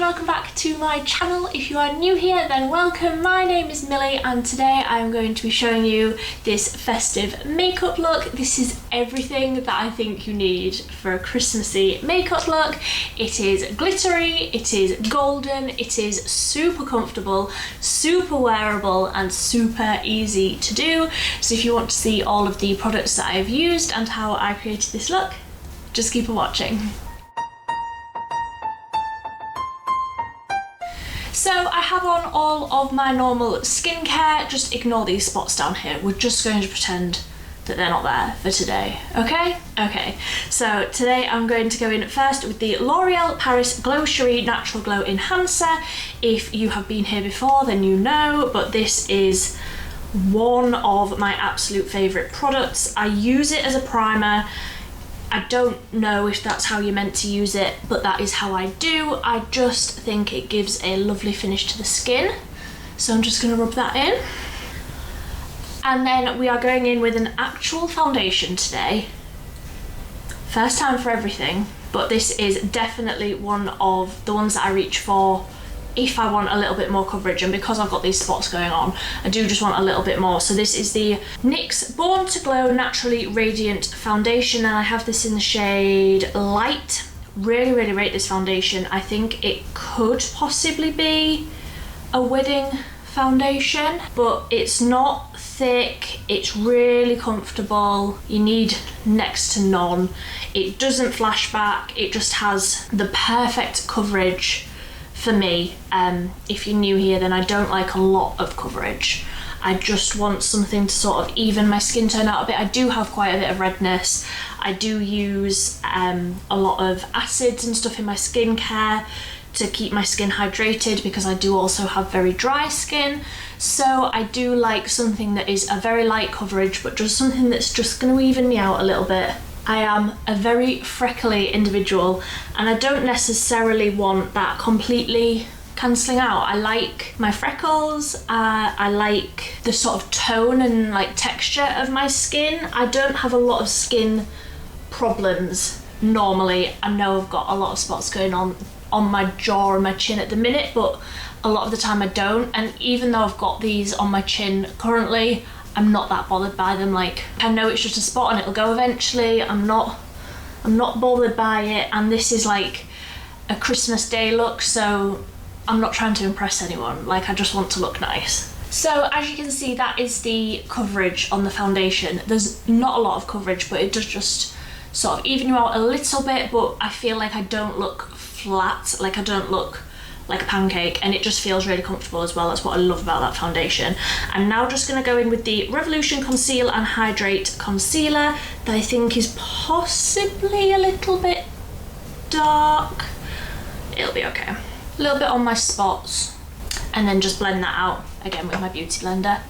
welcome back to my channel. If you are new here, then welcome. My name is Millie and today I'm going to be showing you this festive makeup look. This is everything that I think you need for a Christmassy makeup look. It is glittery, it is golden, it is super comfortable, super wearable and super easy to do. So if you want to see all of the products that I've used and how I created this look, just keep on watching. So I have on all of my normal skincare. Just ignore these spots down here. We're just going to pretend that they're not there for today, okay? Okay, so today I'm going to go in first with the L'Oreal Paris Glow Cherie Natural Glow Enhancer. If you have been here before, then you know, but this is one of my absolute favourite products. I use it as a primer. I don't know if that's how you're meant to use it, but that is how I do. I just think it gives a lovely finish to the skin. So I'm just gonna rub that in. And then we are going in with an actual foundation today. First time for everything, but this is definitely one of the ones that I reach for if I want a little bit more coverage, and because I've got these spots going on, I do just want a little bit more. So this is the NYX Born To Glow Naturally Radiant Foundation, and I have this in the shade Light. Really, really rate this foundation. I think it could possibly be a wedding foundation, but it's not thick, it's really comfortable, you need next to none. It doesn't flash back, it just has the perfect coverage for me. If you're new here, then I don't like a lot of coverage. I just want something to sort of even my skin tone out a bit. I do have quite a bit of redness. I do use a lot of acids and stuff in my skincare to keep my skin hydrated, because I do also have very dry skin. So I do like something that is a very light coverage, but just something that's just going to even me out a little bit. I am a very freckly individual and I don't necessarily want that completely cancelling out. I like my freckles, I like the sort of tone and like texture of my skin. I don't have a lot of skin problems normally. I know I've got a lot of spots going on my jaw and my chin at the minute, but a lot of the time I don't. And even though I've got these on my chin currently, I'm not that bothered by them. Like, I know it's just a spot and it'll go eventually. I'm not bothered by it, and this is like a Christmas Day look, so I'm not trying to impress anyone. Like, I just want to look nice. So as you can see, that is the coverage on the foundation. There's not a lot of coverage, but it does just sort of even you out a little bit, but I feel like I don't look flat, like I don't look like a pancake, and it just feels really comfortable as well. That's what I love about that foundation. I'm now just going to go in with the Revolution Conceal and Hydrate Concealer that I think is possibly a little bit dark. It'll be okay. A little bit on my spots, and then just blend that out again with my beauty blender.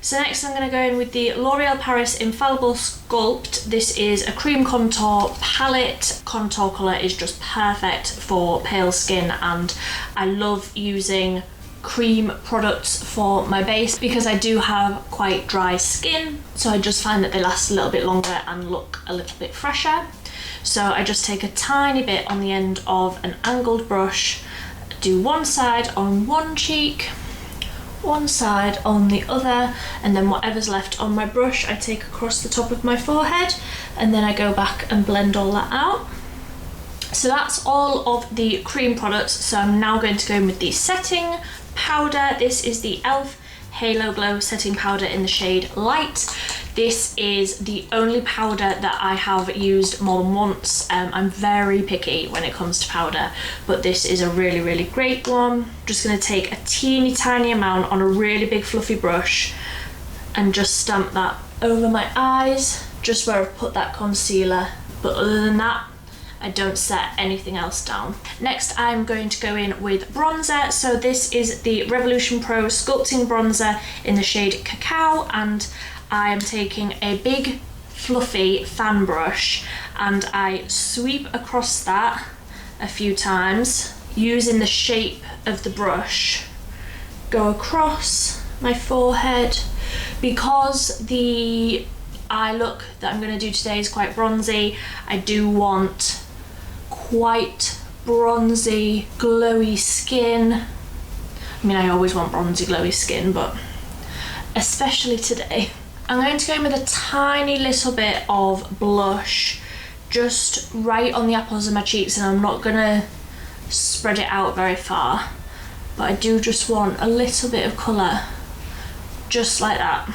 So next I'm going to go in with the L'Oreal Paris Infallible Sculpt. This is a cream contour palette. Contour colour is just perfect for pale skin, and I love using cream products for my base because I do have quite dry skin, so I just find that they last a little bit longer and look a little bit fresher. So I just take a tiny bit on the end of an angled brush, do one side on one cheek, one side on the other, and then whatever's left on my brush I take across the top of my forehead, and then I go back and blend all that out. So that's all of the cream products. So I'm now going to go in with the setting powder. This is the ELF Halo Glow setting powder in the shade Light. This is the only powder that I have used more than once. I'm very picky when it comes to powder, but this is a really, really great one. Just gonna take a teeny tiny amount on a really big fluffy brush and just stamp that over my eyes, just where I've put that concealer. But other than that, I don't set anything else down. Next, I'm going to go in with bronzer. So this is the Revolution Pro Sculpting Bronzer in the shade Cacao, and I am taking a big fluffy fan brush and I sweep across that a few times using the shape of the brush. Go across my forehead. Because the eye look that I'm going to do today is quite bronzy, I do want quite bronzy, glowy skin. I mean, I always want bronzy, glowy skin, but especially today. I'm going to go in with a tiny little bit of blush, just right on the apples of my cheeks, and I'm not gonna spread it out very far, but I do just want a little bit of colour, just like that.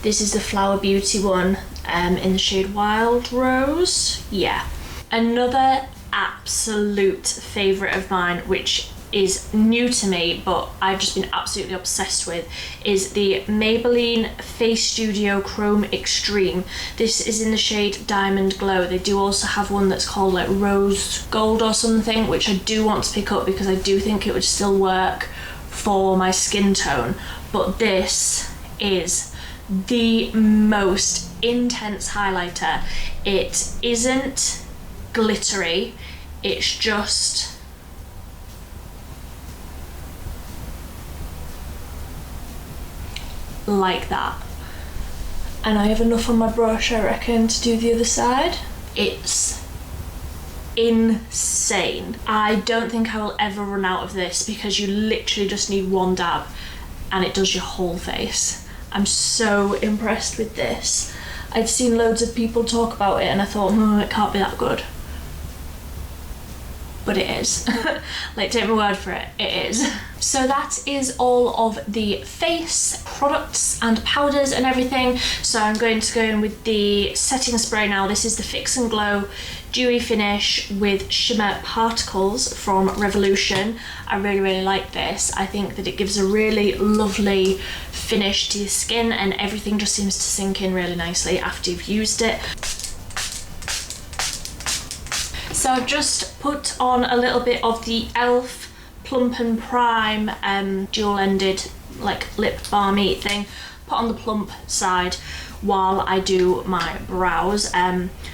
This is the Flower Beauty one in the shade Wild Rose. Yeah. Another absolute favourite of mine, which is new to me but I've just been absolutely obsessed with, is the Maybelline Face Studio Chrome Extreme. This is in the shade Diamond Glow. They do also have one that's called like Rose Gold or something, which I do want to pick up because I do think it would still work for my skin tone, but this is the most intense highlighter. It isn't glittery, it's just like that. And I have enough on my brush, I reckon, to do the other side. It's insane. I don't think I will ever run out of this because you literally just need one dab and it does your whole face. I'm so impressed with this. I'd seen loads of people talk about it and I thought, it can't be that good. But it is. Like, take my word for it, it is. So that is all of the face products and powders and everything. So I'm going to go in with the setting spray now. This is the Fix and Glow Dewy Finish with Shimmer Particles from Revolution. I really like this. I think that it gives a really lovely finish to your skin and everything just seems to sink in really nicely after you've used it. So I've just put on a little bit of the ELF Plump and Prime dual-ended like lip balmy thing, put on the plump side while I do my brows.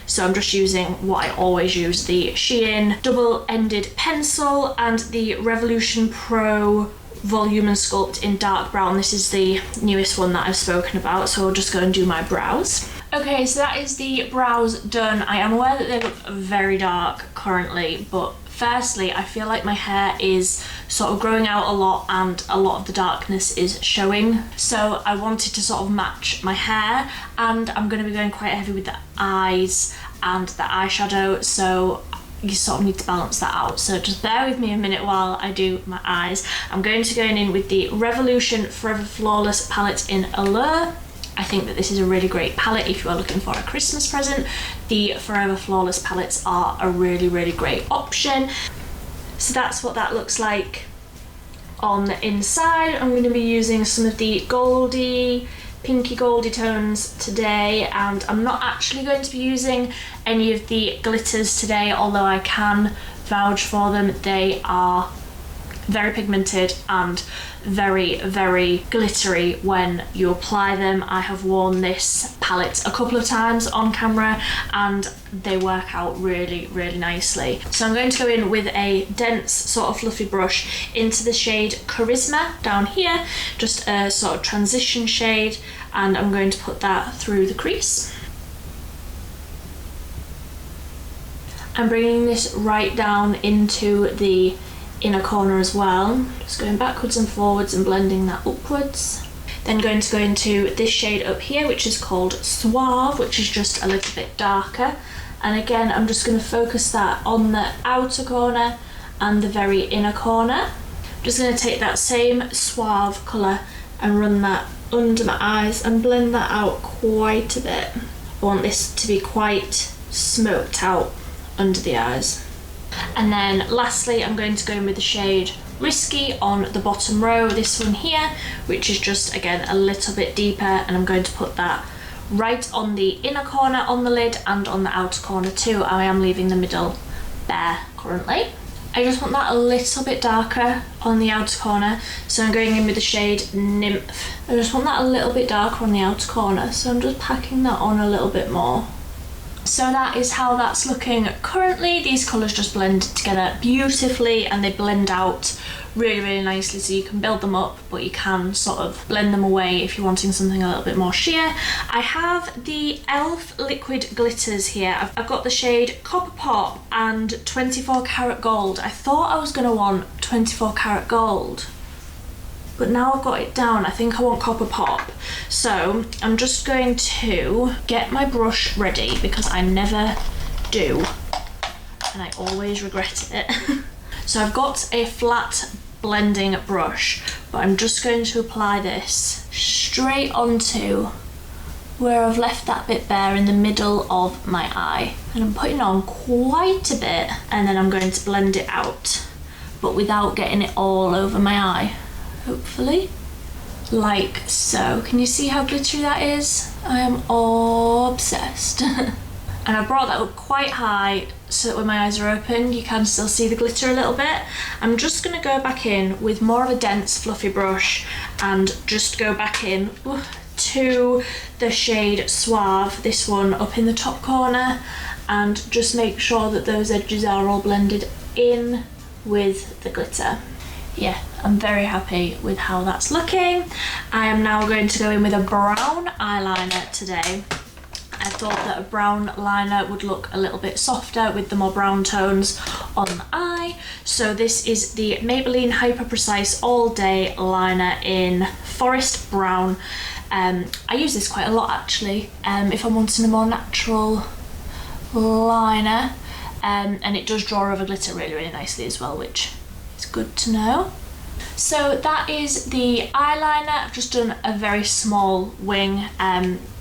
So I'm just using what I always use, the Shein double-ended pencil and the Revolution Pro Volume and Sculpt in dark brown. This is the newest one that I've spoken about, so I'll just go and do my brows. Okay, so that is the brows done. I am aware that they look very dark currently, but firstly, I feel like my hair is sort of growing out a lot and a lot of the darkness is showing. So I wanted to sort of match my hair, and I'm going to be going quite heavy with the eyes and the eyeshadow, so you sort of need to balance that out. So just bear with me a minute while I do my eyes. I'm going to go in with the Revolution Forever Flawless palette in Allure. I think that this is a really great palette if you are looking for a Christmas present. The Forever Flawless palettes are a really great option. So that's what that looks like on the inside. I'm going to be using some of the pinky goldy tones today, and I'm not actually going to be using any of the glitters today, although I can vouch for them. They are very pigmented and very glittery when you apply them. I have worn this palette a couple of times on camera and they work out really nicely. So I'm going to go in with a dense sort of fluffy brush into the shade Charisma down here, just a sort of transition shade, and I'm going to put that through the crease. I'm bringing this right down into the inner corner as well, just going backwards and forwards and blending that upwards. Then going to go into this shade up here, which is called Suave, which is just a little bit darker, and again I'm just going to focus that on the outer corner and the very inner corner. I'm just going to take that same Suave colour and run that under my eyes and blend that out quite a bit. I want this to be quite smoked out under the eyes. And then lastly, I'm going to go in with the shade Risky on the bottom row, this one here, which is just, again, a little bit deeper, and I'm going to put that right on the inner corner on the lid and on the outer corner too. I am leaving the middle bare currently. I just want that a little bit darker on the outer corner, so I'm going in with the shade Nymph. I just want that a little bit darker on the outer corner, so I'm just packing that on a little bit more. So that is how that's looking currently. These colours just blend together beautifully and they blend out really nicely, so you can build them up but you can sort of blend them away if you're wanting something a little bit more sheer. I have the ELF liquid glitters here. I've got the shade Copper Pop and 24 karat gold. I thought I was going to want 24 karat gold, but now I've got it down, I think I want Copper Pop. So I'm just going to get my brush ready because I never do and I always regret it. So I've got a flat blending brush, but I'm just going to apply this straight onto where I've left that bit bare in the middle of my eye. And I'm putting on quite a bit and then I'm going to blend it out, but without getting it all over my eye. Hopefully, like so. Can you see how glittery that is? I am obsessed. And I brought that up quite high so that when my eyes are open you can still see the glitter a little bit. I'm just going to go back in with more of a dense fluffy brush and just go back in to the shade Suave, this one up in the top corner, and just make sure that those edges are all blended in with the glitter. Yeah, I'm very happy with how that's looking. I am now going to go in with a brown eyeliner today. I thought that a brown liner would look a little bit softer with the more brown tones on the eye. So this is the Maybelline Hyper Precise All Day Liner in Forest Brown. I use this quite a lot actually, if I'm wanting a more natural liner. And it does draw over glitter really nicely as well, which is good to know. So that is the eyeliner. I've just done a very small wing,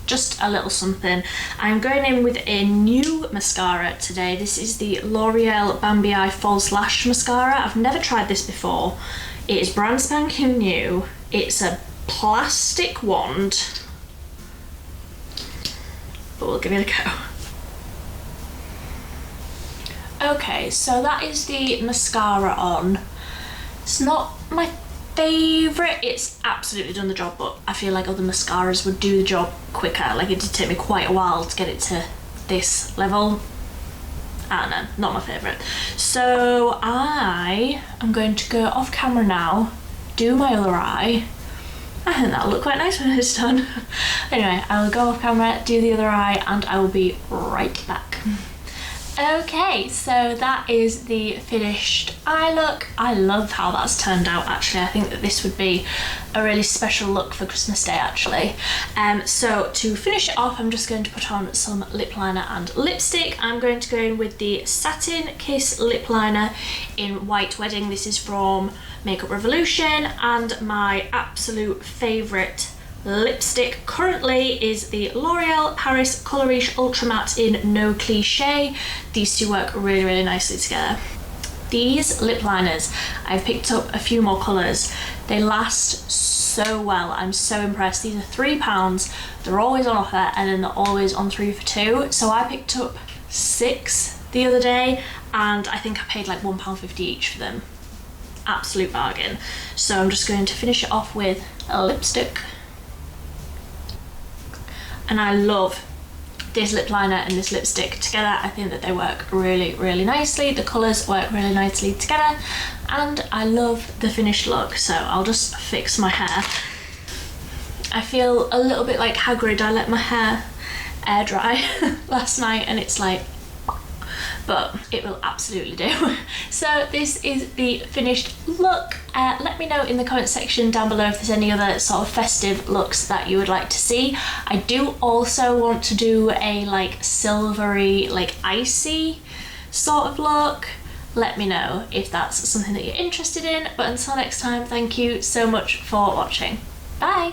just a little something. I'm going in with a new mascara today. This is the L'Oreal Bambi Eye False Lash Mascara. I've never tried this before. It is brand spanking new. It's a plastic wand, but we'll give it a go. Okay, so that is the mascara on. It's not my favourite. It's absolutely done the job, but I feel like other mascaras would do the job quicker. Like it did take me quite a while to get it to this level. I don't know, not my favourite. So I am going to go off camera now, do my other eye. I think that'll look quite nice when it's done. Anyway, I will go off camera, do the other eye, and I will be right back. Okay, so that is the finished eye look. I love how that's turned out actually. I think that this would be a really special look for Christmas Day actually. So to finish it off, I'm just going to put on some lip liner and lipstick. I'm going to go in with the Satin Kiss lip liner in White Wedding. This is from Makeup Revolution, and my absolute favourite lipstick currently is the L'Oreal Paris Color Riche Ultra Matte in No Cliché. These two work really nicely together. These lip liners, I've picked up a few more colours. They last so well. I'm so impressed. These are £3. They're always on offer, and then they're always on 3 for 2. So I picked up 6 the other day, and I think I paid like £1.50 each for them. Absolute bargain. So I'm just going to finish it off with a lipstick. And I love this lip liner and this lipstick together. I think that they work really nicely. The colours work really nicely together, and I love the finished look. So I'll just fix my hair. I feel a little bit like Hagrid. I let my hair air dry last night and it's like, but it will absolutely do. So this is the finished look. Let me know in the comment section down below if there's any other sort of festive looks that you would like to see. I do also want to do a like silvery, like icy sort of look. Let me know if that's something that you're interested in. But until next time, thank you so much for watching. Bye!